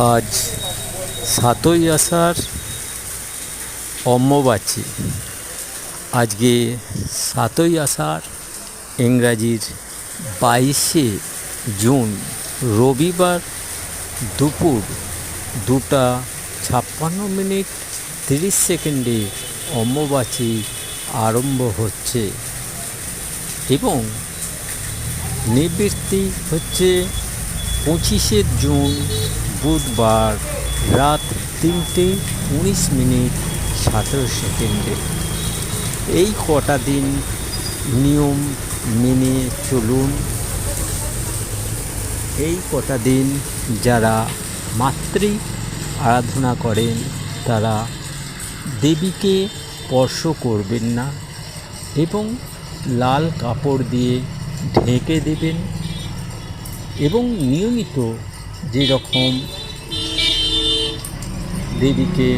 আজ ৭ই আষাঢ় অম্বুবাচী। আজকে ৭ই আষাঢ় ইংরাজির ২২শে জুন রবিবার দুপুর 2:56:30 অম্বুবাচী আরম্ভ হচ্ছে এবং নিবৃত্তি হচ্ছে ২৫শে জুন বুধবার রাত ৩:১৯:১৭। এই কটা দিন নিয়ম মেনে চলুন। এই কটা দিন যারা মাতৃ আরাধনা করেন তারা দেবীকে স্পর্শ করবেন না এবং লাল কাপড় দিয়ে ঢেকে দেবেন এবং নিয়মিত যেরকম দেবীকে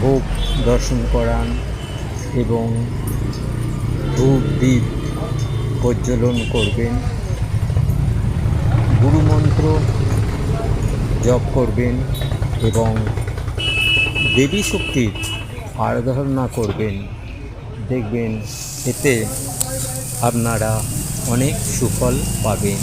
ভোগ দর্শন করান এবং ধূপ দ্বীপ প্রজ্বলন করবেন, গুরুমন্ত্র জপ করবেন এবং দেবী শক্তির আরাধনা করবেন। দেখবেন এতে আপনারা অনেক সুফল পাবেন।